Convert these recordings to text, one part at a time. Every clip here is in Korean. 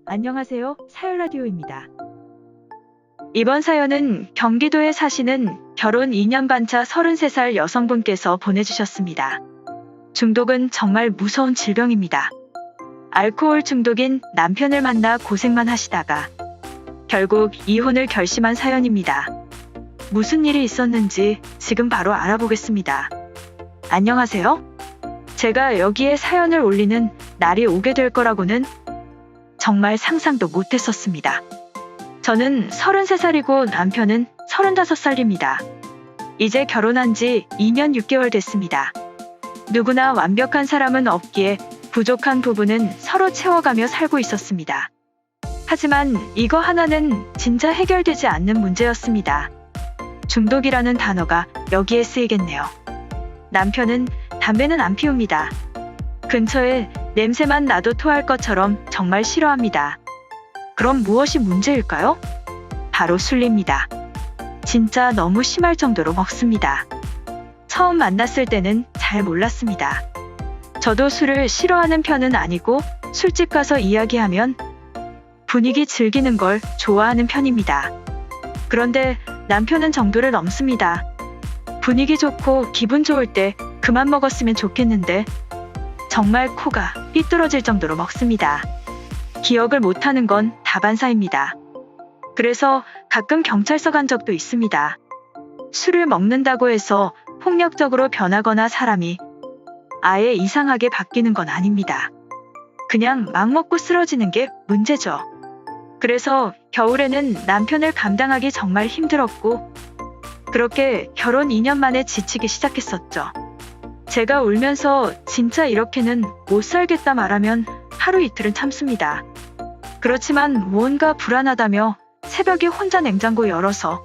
안녕하세요. 사연라디오입니다. 이번 사연은 경기도에 사시는 결혼 2년 반차 33살 여성분께서 보내주셨습니다. 중독은 정말 무서운 질병입니다. 알코올 중독인 남편을 만나 고생만 하시다가 결국 이혼을 결심한 사연입니다. 무슨 일이 있었는지 지금 바로 알아보겠습니다. 안녕하세요. 제가 여기에 사연을 올리는 날이 오게 될 거라고는 정말 상상도 못했었습니다. 저는 33살이고 남편은 35살입니다. 이제 결혼한 지 2년 6개월 됐습니다. 누구나 완벽한 사람은 없기에 부족한 부분은 서로 채워가며 살고 있었습니다. 하지만 이거 하나는 진짜 해결되지 않는 문제였습니다. 중독이라는 단어가 여기에 쓰이겠네요. 남편은 담배는 안 피웁니다. 근처에 냄새만 나도 토할 것처럼 정말 싫어합니다. 그럼 무엇이 문제일까요? 바로 술입니다. 진짜 너무 심할 정도로 먹습니다. 처음 만났을 때는 잘 몰랐습니다. 저도 술을 싫어하는 편은 아니고 술집 가서 이야기하면 분위기 즐기는 걸 좋아하는 편입니다. 그런데 남편은 정도를 넘습니다. 분위기 좋고 기분 좋을 때 그만 먹었으면 좋겠는데 정말 코가 삐뚤어질 정도로 먹습니다. 기억을 못하는 건 다반사입니다. 그래서 가끔 경찰서 간 적도 있습니다. 술을 먹는다고 해서 폭력적으로 변하거나 사람이 아예 이상하게 바뀌는 건 아닙니다. 그냥 막 먹고 쓰러지는 게 문제죠. 그래서 겨울에는 남편을 감당하기 정말 힘들었고 그렇게 결혼 2년 만에 지치기 시작했었죠. 제가 울면서 진짜 이렇게는 못 살겠다 말하면 하루 이틀은 참습니다. 그렇지만 뭔가 불안하다며 새벽에 혼자 냉장고 열어서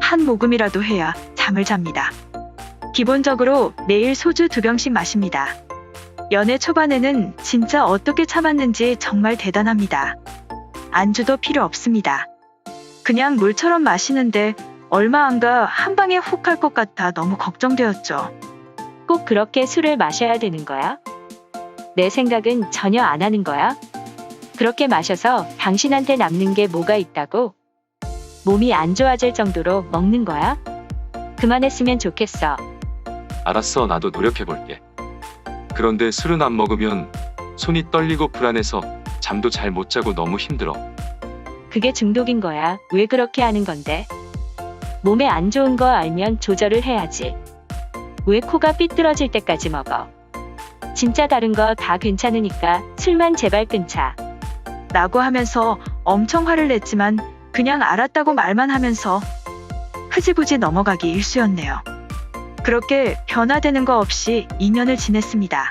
한 모금이라도 해야 잠을 잡니다. 기본적으로 매일 소주 2병씩 마십니다. 연애 초반에는 진짜 어떻게 참았는지 정말 대단합니다. 안주도 필요 없습니다. 그냥 물처럼 마시는데 얼마 안 가 한 방에 훅 할 것 같아 너무 걱정되었죠. 꼭 그렇게 술을 마셔야 되는 거야? 내 생각은 전혀 안 하는 거야? 그렇게 마셔서 당신한테 남는 게 뭐가 있다고? 몸이 안 좋아질 정도로 먹는 거야? 그만했으면 좋겠어. 알았어, 나도 노력해볼게. 그런데 술은 안 먹으면 손이 떨리고 불안해서 잠도 잘 못 자고 너무 힘들어. 그게 중독인 거야. 왜 그렇게 하는 건데? 몸에 안 좋은 거 알면 조절을 해야지. 왜 코가 삐뚤어질 때까지 먹어? 진짜 다른 거 다 괜찮으니까 술만 제발 끊자. 라고 하면서 엄청 화를 냈지만 그냥 알았다고 말만 하면서 흐지부지 넘어가기 일쑤였네요. 그렇게 변화되는 거 없이 2년을 지냈습니다.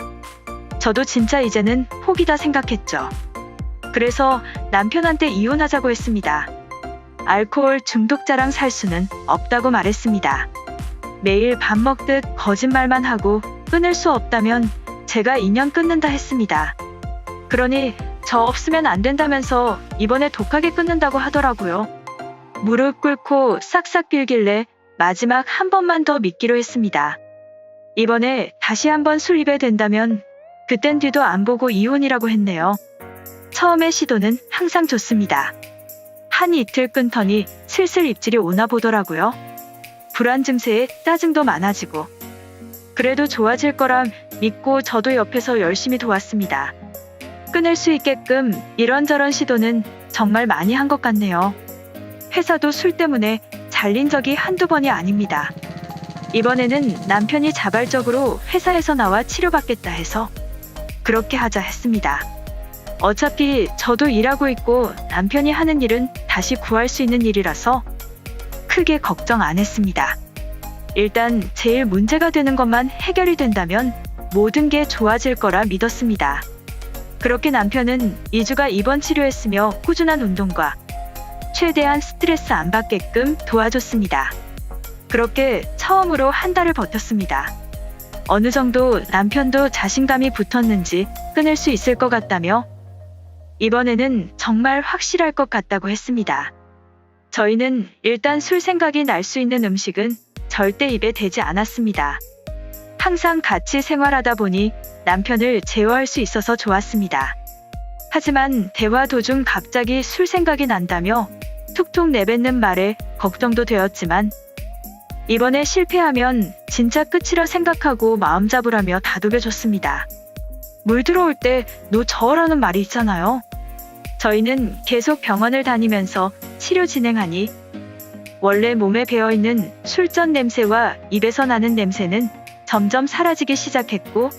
저도 진짜 이제는 포기다 생각했죠. 그래서 남편한테 이혼하자고 했습니다. 알코올 중독자랑 살 수는 없다고 말했습니다. 매일 밥 먹듯 거짓말만 하고 끊을 수 없다면 제가 2년 끊는다 했습니다. 그러니 저 없으면 안 된다면서 이번에 독하게 끊는다고 하더라고요. 무릎 꿇고 싹싹 빌길래 마지막 한 번만 더 믿기로 했습니다. 이번에 다시 한번 술 입에 된다면 그땐 뒤도 안 보고 이혼이라고 했네요. 처음의 시도는 항상 좋습니다. 한 이틀 끊더니 슬슬 입질이 오나 보더라고요. 불안 증세에 짜증도 많아지고 그래도 좋아질 거라 믿고 저도 옆에서 열심히 도왔습니다. 끊을 수 있게끔 이런저런 시도는 정말 많이 한 것 같네요. 회사도 술 때문에 잘린 적이 한두 번이 아닙니다. 이번에는 남편이 자발적으로 회사에서 나와 치료받겠다 해서 그렇게 하자 했습니다. 어차피 저도 일하고 있고 남편이 하는 일은 다시 구할 수 있는 일이라서 크게 걱정 안 했습니다. 일단 제일 문제가 되는 것만 해결이 된다면 모든 게 좋아질 거라 믿었습니다. 그렇게 남편은 2주가 입원 치료했으며 꾸준한 운동과 최대한 스트레스 안 받게끔 도와줬습니다. 그렇게 처음으로 한 달을 버텼습니다. 어느 정도 남편도 자신감이 붙었는지 끊을 수 있을 것 같다며 이번에는 정말 확실할 것 같다고 했습니다. 저희는 일단 술 생각이 날 수 있는 음식은 절대 입에 대지 않았습니다. 항상 같이 생활하다 보니 남편을 제어할 수 있어서 좋았습니다. 하지만 대화 도중 갑자기 술 생각이 난다며 툭툭 내뱉는 말에 걱정도 되었지만 이번에 실패하면 진짜 끝이라 생각하고 마음 잡으라며 다독여줬습니다. 물 들어올 때 너 저으라는 말이 있잖아요. 저희는 계속 병원을 다니면서 치료 진행하니 원래 몸에 배어있는 술전 냄새와 입에서 나는 냄새는 점점 사라지기 시작했고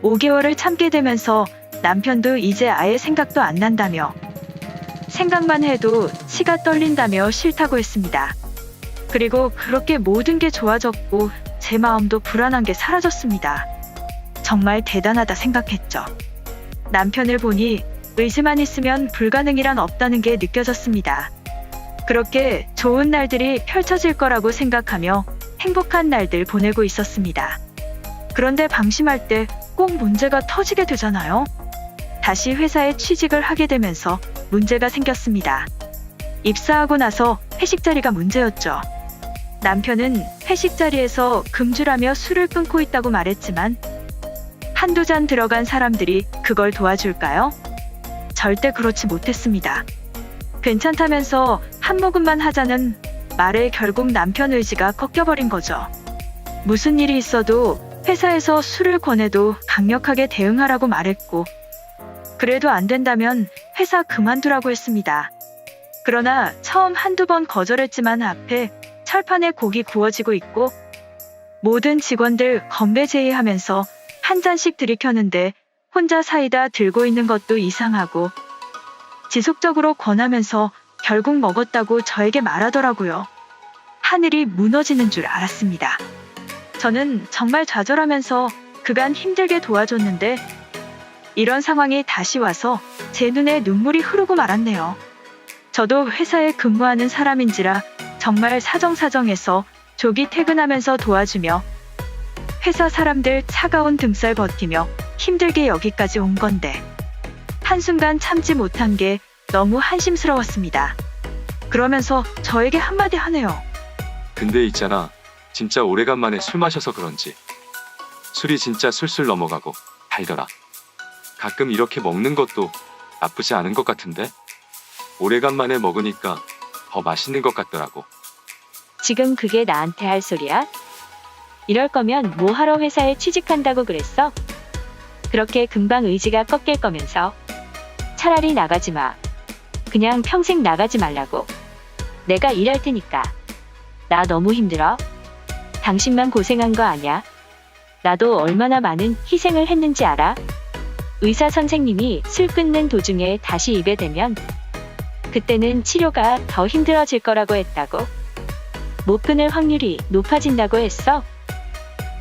5개월을 참게 되면서 남편도 이제 아예 생각도 안 난다며 생각만 해도 치가 떨린다며 싫다고 했습니다. 그리고 그렇게 모든 게 좋아졌고 제 마음도 불안한 게 사라졌습니다. 정말 대단하다 생각했죠. 남편을 보니 의지만 있으면 불가능이란 없다는 게 느껴졌습니다. 그렇게 좋은 날들이 펼쳐질 거라고 생각하며 행복한 날들 보내고 있었습니다. 그런데 방심할 때 꼭 문제가 터지게 되잖아요. 다시 회사에 취직을 하게 되면서 문제가 생겼습니다. 입사하고 나서 회식 자리가 문제였죠. 남편은 회식 자리에서 금주라며 술을 끊고 있다고 말했지만 한두 잔 들어간 사람들이 그걸 도와줄까요? 절대 그렇지 못했습니다. 괜찮다면서 한 모금만 하자는 말에 결국 남편 의지가 꺾여버린 거죠. 무슨 일이 있어도 회사에서 술을 권해도 강력하게 대응하라고 말했고 그래도 안 된다면 회사 그만두라고 했습니다. 그러나 처음 한두 번 거절했지만 앞에 철판에 고기 구워지고 있고 모든 직원들 건배 제의하면서 한 잔씩 들이켰는데 혼자 사이다 들고 있는 것도 이상하고 지속적으로 권하면서 결국 먹었다고 저에게 말하더라고요. 하늘이 무너지는 줄 알았습니다. 저는 정말 좌절하면서 그간 힘들게 도와줬는데 이런 상황이 다시 와서 제 눈에 눈물이 흐르고 말았네요. 저도 회사에 근무하는 사람인지라 정말 사정사정해서 조기 퇴근하면서 도와주며 회사 사람들 차가운 등살 버티며 힘들게 여기까지 온 건데 한순간 참지 못한 게 너무 한심스러웠습니다. 그러면서 저에게 한마디 하네요. 근데 있잖아. 진짜 오래간만에 술 마셔서 그런지 술이 진짜 술술 넘어가고 달더라. 가끔 이렇게 먹는 것도 나쁘지 않은 것 같은데 오래간만에 먹으니까 더 맛있는 것 같더라고. 지금 그게 나한테 할 소리야? 이럴 거면 뭐 하러 회사에 취직한다고 그랬어? 그렇게 금방 의지가 꺾일 거면서 차라리 나가지 마. 그냥 평생 나가지 말라고. 내가 일할 테니까. 나 너무 힘들어. 당신만 고생한 거 아냐? 나도 얼마나 많은 희생을 했는지 알아? 의사 선생님이 술 끊는 도중에 다시 입에 대면 그때는 치료가 더 힘들어질 거라고 했다고. 못 끊을 확률이 높아진다고 했어.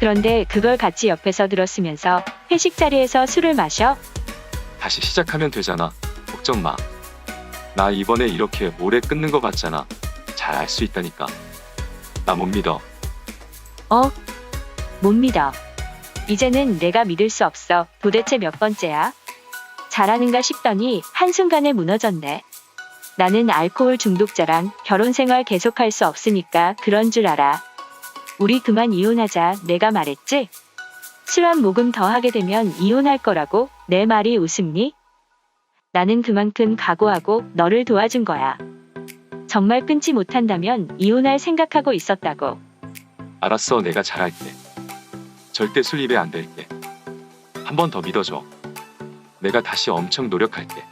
그런데 그걸 같이 옆에서 들었으면서 회식 자리에서 술을 마셔? 다시 시작하면 되잖아. 걱정 마. 나 이번에 이렇게 오래 끊는 거 봤잖아. 잘 알 수 있다니까. 나 못 믿어. 못 믿어. 이제는 내가 믿을 수 없어. 도대체 몇 번째야? 잘하는가 싶더니 한순간에 무너졌네. 나는 알코올 중독자랑 결혼 생활 계속할 수 없으니까 그런 줄 알아. 우리 그만 이혼하자. 내가 말했지? 술 한 모금 더 하게 되면 이혼할 거라고. 내 말이 우습니? 나는 그만큼 각오하고 너를 도와준 거야. 정말 끊지 못한다면 이혼할 생각하고 있었다고. 알았어. 내가 잘할게. 절대 술 입에 안 댈게. 한 번 더 믿어줘. 내가 다시 엄청 노력할게.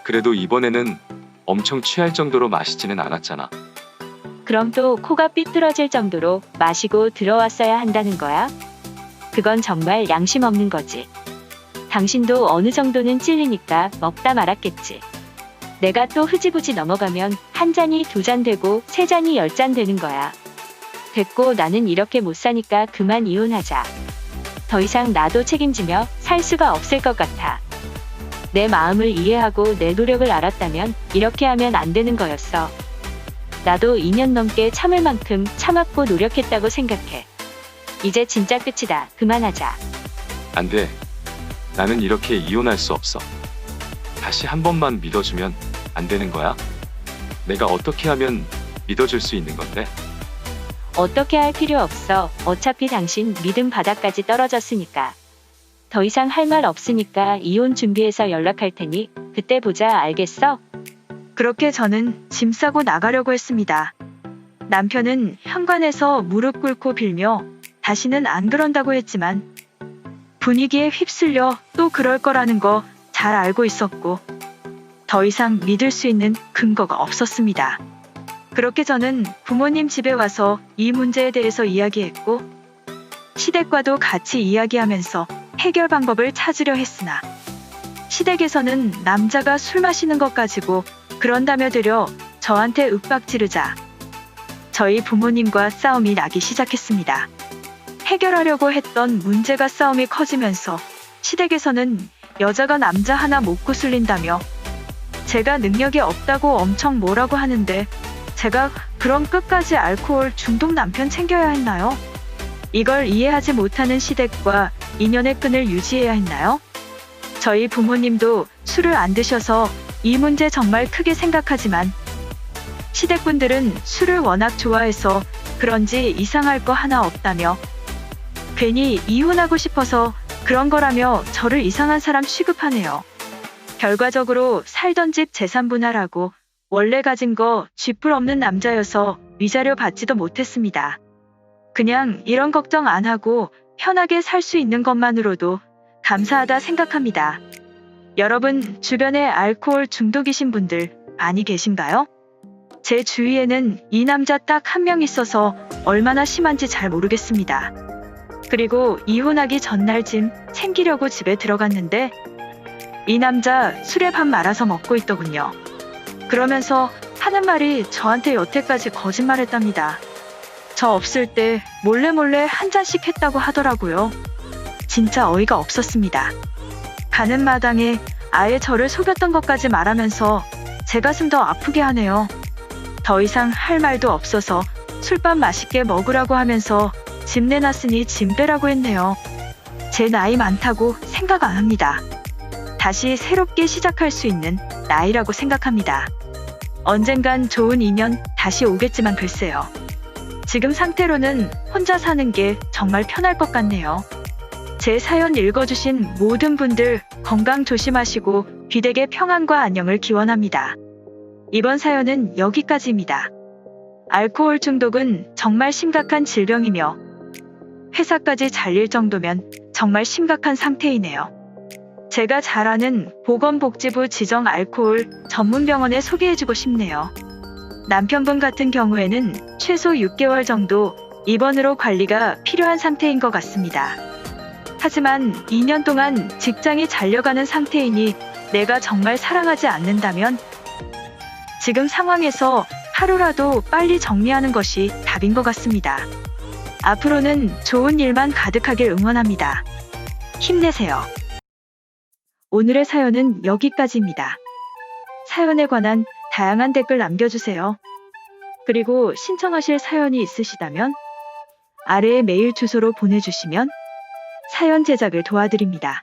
그래도 이번에는 엄청 취할 정도로 마시지는 않았잖아. 그럼 또 코가 삐뚤어질 정도로 마시고 들어왔어야 한다는 거야? 그건 정말 양심 없는 거지. 당신도 어느 정도는 찔리니까 먹다 말았겠지. 내가 또 흐지부지 넘어가면 한 잔이 두 잔 되고 세 잔이 10잔 되는 거야. 됐고 나는 이렇게 못 사니까 그만 이혼하자. 더 이상 나도 책임지며 살 수가 없을 것 같아. 내 마음을 이해하고 내 노력을 알았다면 이렇게 하면 안 되는 거였어. 나도 2년 넘게 참을 만큼 참았고 노력했다고 생각해. 이제 진짜 끝이다. 그만하자. 안 돼. 나는 이렇게 이혼할 수 없어. 다시 한 번만 믿어주면 안 되는 거야? 내가 어떻게 하면 믿어줄 수 있는 건데? 어떻게 할 필요 없어. 어차피 당신 믿음 바닥까지 떨어졌으니까. 더 이상 할 말 없으니까 이혼 준비해서 연락할 테니 그때 보자, 알겠어? 그렇게 저는 짐 싸고 나가려고 했습니다. 남편은 현관에서 무릎 꿇고 빌며 다시는 안 그런다고 했지만 분위기에 휩쓸려 또 그럴 거라는 거 잘 알고 있었고 더 이상 믿을 수 있는 근거가 없었습니다. 그렇게 저는 부모님 집에 와서 이 문제에 대해서 이야기했고 시댁과도 같이 이야기하면서 해결 방법을 찾으려 했으나 시댁에서는 남자가 술 마시는 것 가지고 그런다며 들여 저한테 윽박지르자 저희 부모님과 싸움이 나기 시작했습니다. 해결하려고 했던 문제가 싸움이 커지면서 시댁에서는 여자가 남자 하나 못 구슬린다며 제가 능력이 없다고 엄청 뭐라고 하는데 제가 그럼 끝까지 알코올 중독 남편 챙겨야 했나요? 이걸 이해하지 못하는 시댁과 인연의 끈을 유지해야 했나요? 저희 부모님도 술을 안 드셔서 이 문제 정말 크게 생각하지만 시댁분들은 술을 워낙 좋아해서 그런지 이상할 거 하나 없다며 괜히 이혼하고 싶어서 그런 거라며 저를 이상한 사람 취급하네요. 결과적으로 살던 집 재산 분할하고 원래 가진 거 쥐뿔 없는 남자여서 위자료 받지도 못했습니다. 그냥 이런 걱정 안 하고 편하게 살 수 있는 것만으로도 감사하다 생각합니다. 여러분 주변에 알코올 중독이신 분들 많이 계신가요? 제 주위에는 이 남자 딱 한 명 있어서 얼마나 심한지 잘 모르겠습니다. 그리고 이혼하기 전날쯤 챙기려고 집에 들어갔는데 이 남자 술에 밥 말아서 먹고 있더군요. 그러면서 하는 말이 저한테 여태까지 거짓말했답니다. 저 없을 때 몰래 한 잔씩 했다고 하더라고요. 진짜 어이가 없었습니다. 가는 마당에 아예 저를 속였던 것까지 말하면서 제 가슴 더 아프게 하네요. 더 이상 할 말도 없어서 술밥 맛있게 먹으라고 하면서 짐 내놨으니 짐 빼라고 했네요. 제 나이 많다고 생각 안 합니다. 다시 새롭게 시작할 수 있는 나이라고 생각합니다. 언젠간 좋은 인연 다시 오겠지만 글쎄요. 지금 상태로는 혼자 사는 게 정말 편할 것 같네요. 제 사연 읽어주신 모든 분들 건강 조심하시고 귀댁의 평안과 안녕을 기원합니다. 이번 사연은 여기까지입니다. 알코올 중독은 정말 심각한 질병이며 회사까지 잘릴 정도면 정말 심각한 상태이네요. 제가 잘 아는 보건복지부 지정 알코올 전문병원에 소개해주고 싶네요. 남편분 같은 경우에는 최소 6개월 정도 입원으로 관리가 필요한 상태인 것 같습니다. 하지만 2년 동안 직장이 잘려가는 상태이니 내가 정말 사랑하지 않는다면 지금 상황에서 하루라도 빨리 정리하는 것이 답인 것 같습니다. 앞으로는 좋은 일만 가득하길 응원합니다. 힘내세요. 오늘의 사연은 여기까지입니다. 사연에 관한 다양한 댓글 남겨주세요. 그리고 신청하실 사연이 있으시다면 아래의 메일 주소로 보내주시면 사연 제작을 도와드립니다.